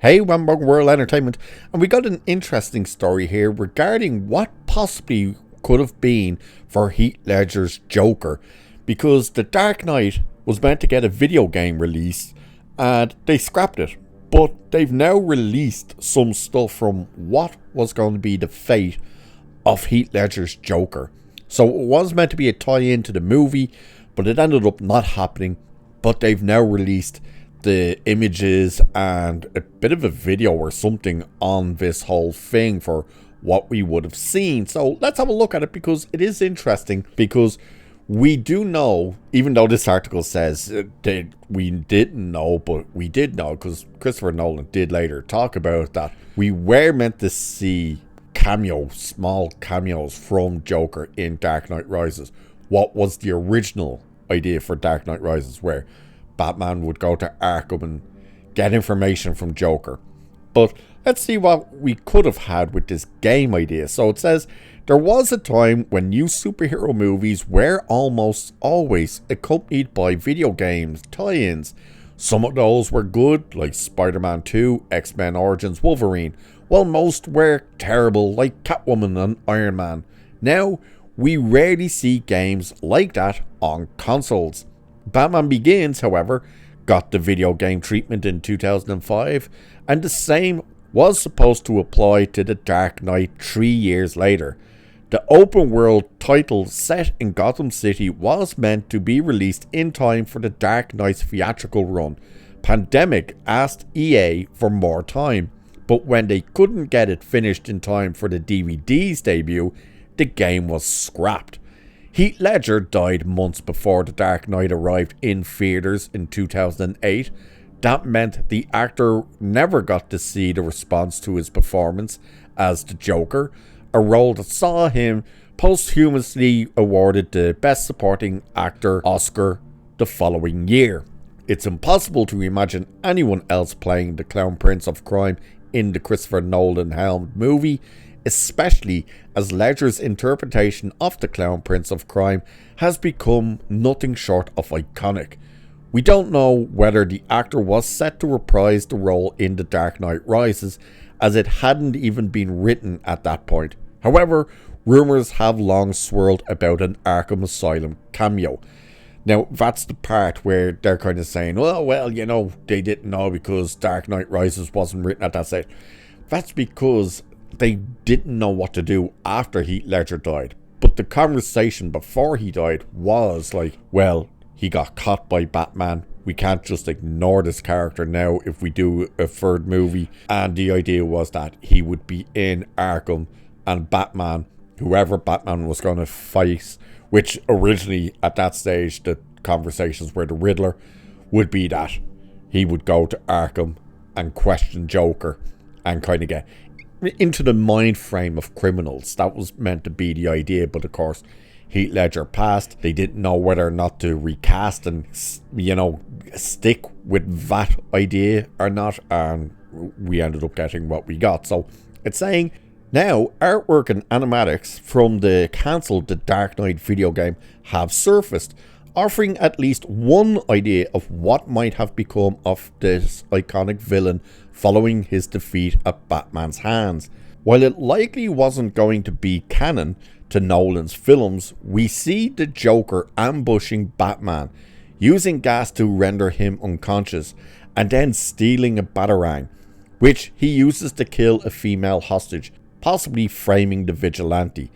Hey, Wambog World Entertainment, and we got an interesting story here regarding what possibly could have been for Heath Ledger's Joker, because The Dark Knight was meant to get a video game release and they scrapped it, but they've now released some stuff from what was going to be the fate of Heath Ledger's Joker. So it was meant to be a tie-in to the movie, but it ended up not happening. But they've now released the images and a bit of a video or something on this whole thing for what we would have seen. So let's have a look at it, because it is interesting, because we do know, even though this article says that we didn't know, but we did know, because Christopher Nolan did later talk about that we were meant to see small cameos from Joker in Dark Knight Rises. What was the original idea for Dark Knight Rises, where Batman would go to Arkham and get information from Joker. But let's see what we could have had with this game idea. So it says, there was a time when new superhero movies were almost always accompanied by video games tie-ins. Some of those were good, like Spider-Man 2, X-Men Origins Wolverine, while most were terrible, like Catwoman and Iron Man. Now, we rarely see games like that on consoles. Batman Begins, however, got the video game treatment in 2005, and the same was supposed to apply to The Dark Knight 3 years later. The open world title set in Gotham City was meant to be released in time for The Dark Knight's theatrical run. Pandemic asked EA for more time, but when they couldn't get it finished in time for the DVD's debut, the game was scrapped. Heath Ledger died months before The Dark Knight arrived in theaters in 2008. That meant the actor never got to see the response to his performance as the Joker, a role that saw him posthumously awarded the Best Supporting Actor Oscar the following year. It's impossible to imagine anyone else playing the Clown Prince of Crime in the Christopher Nolan helmed movie, especially as Ledger's interpretation of the Clown Prince of Crime has become nothing short of iconic. We don't know whether the actor was set to reprise the role in The Dark Knight Rises, as it hadn't even been written at that point. However, rumours have long swirled about an Arkham Asylum cameo. Now, that's the part where they're kind of saying, well, you know, they didn't know because Dark Knight Rises wasn't written at that stage. That's because they didn't know what to do after Heath Ledger died. But the conversation before he died was like, well, he got caught by Batman. We can't just ignore this character now if we do a third movie. And the idea was that he would be in Arkham, and Batman, whoever Batman was going to fight, which originally at that stage the conversations were the Riddler, would be that he would go to Arkham and question Joker and kind of get into the mind frame of criminals. That was meant to be the idea, but of course Heath Ledger passed. They didn't know whether or not to recast and, you know, stick with that idea or not, and we ended up getting what we got. So it's saying now artwork and animatics from the cancelled The Dark Knight video game have surfaced, offering at least one idea of what might have become of this iconic villain following his defeat at Batman's hands. While it likely wasn't going to be canon to Nolan's films, we see the Joker ambushing Batman, using gas to render him unconscious, and then stealing a batarang, which he uses to kill a female hostage, possibly framing the vigilante.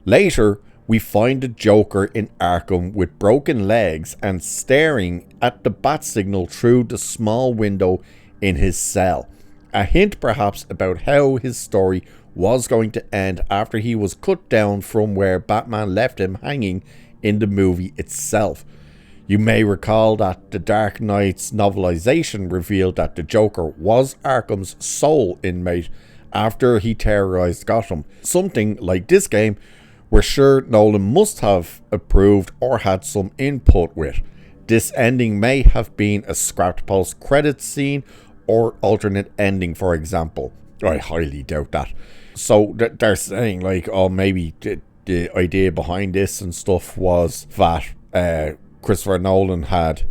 Later, we find the Joker in Arkham with broken legs and staring at the bat signal through the small window in his cell. A hint perhaps about how his story was going to end after he was cut down from where Batman left him hanging in the movie itself. You may recall that The Dark Knight's novelization revealed that the Joker was Arkham's sole inmate after he terrorized Gotham. Something like this game, we're sure Nolan must have approved or had some input with. This ending may have been a scrapped post-credits scene or alternate ending, for example. I highly doubt that. So they're saying like, oh, maybe the idea behind this and stuff was that Christopher Nolan had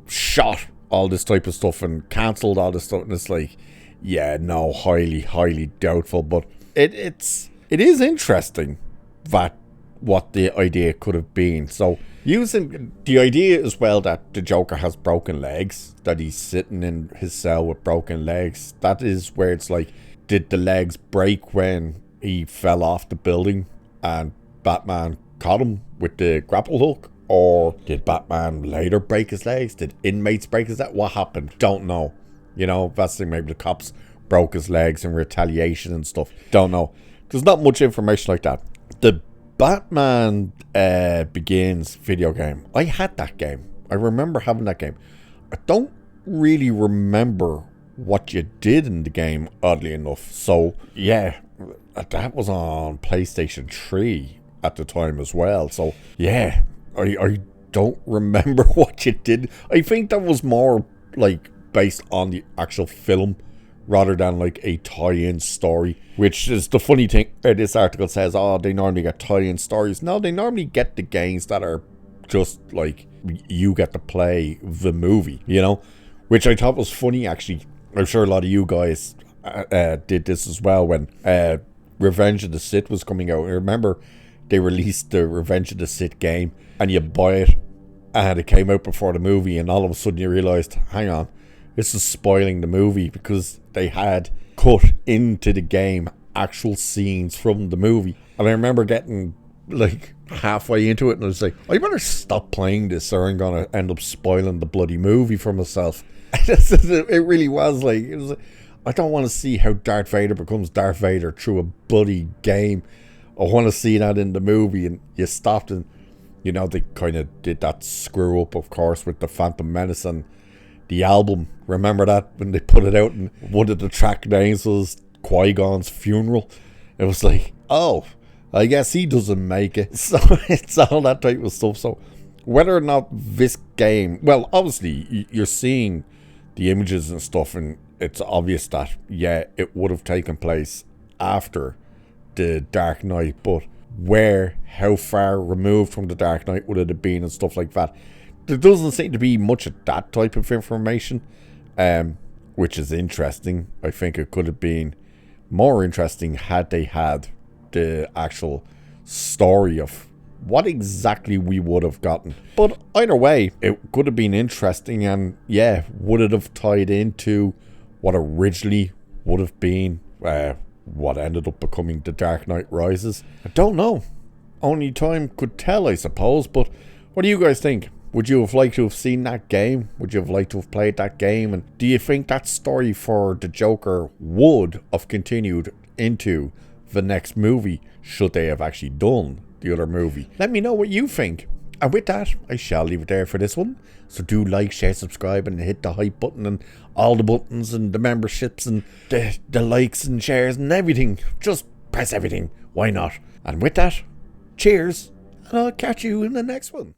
shot all this type of stuff and cancelled all this stuff, and it's like, yeah, no, highly doubtful. But it is interesting that what the idea could have been. So using the idea as well that the Joker has broken legs, that he's sitting in his cell with broken legs, that is where it's like, did the legs break when he fell off the building and Batman caught him with the grapple hook? Or did Batman later break his legs? Did inmates break his legs? What happened? Don't know. You know, that's the thing, maybe the cops broke his legs in retaliation and stuff. Don't know. There's not much information like that. The Batman Begins video game, I had that game. I remember having that game. I don't really remember what you did in the game, oddly enough. So yeah, that was on PlayStation 3 at the time as well. So yeah, I don't remember what you did. I think that was more like based on the actual film rather than like a tie-in story, which is the funny thing. This article says, oh, they normally get tie-in stories. No, they normally get the games that are just like you get to play the movie, you know, which I thought was funny actually. I'm sure a lot of you guys did this as well when Revenge of the Sith was coming out. I remember they released the Revenge of the Sith game and you buy it and it came out before the movie, and all of a sudden you realised, hang on, this is spoiling the movie because they had cut into the game actual scenes from the movie. And I remember getting like halfway into it and I was like, I better stop playing this or I'm going to end up spoiling the bloody movie for myself. It really was like, I don't want to see how Darth Vader becomes Darth Vader through a bloody game. I want to see that in the movie. And you stopped and, you know, they kind of did that screw up, of course, with the Phantom Menace and the album. Remember that when they put it out and one of the track names was Qui-Gon's funeral? It was like, oh, I guess he doesn't make it. So it's all that type of stuff. So whether or not this game, well, obviously you're seeing the images and stuff and it's obvious that, yeah, it would have taken place after the Dark Knight, but how far removed from the Dark Knight would it have been and stuff like that. There doesn't seem to be much of that type of information, which is interesting. I think it could have been more interesting had they had the actual story of what exactly we would have gotten. But either way, it could have been interesting, and yeah, would it have tied into what originally would have been what ended up becoming The Dark Knight Rises? I don't know. Only time could tell, I suppose. But what do you guys think? Would you have liked to have seen that game? Would you have liked to have played that game? And do you think that story for the Joker would have continued into the next movie should they have actually done the other movie? Let me know what you think. And with that, I shall leave it there for this one. So do like, share, subscribe, and hit the hype button and all the buttons and the memberships and the likes and shares and everything. Just press everything. Why not? And with that, cheers, and I'll catch you in the next one.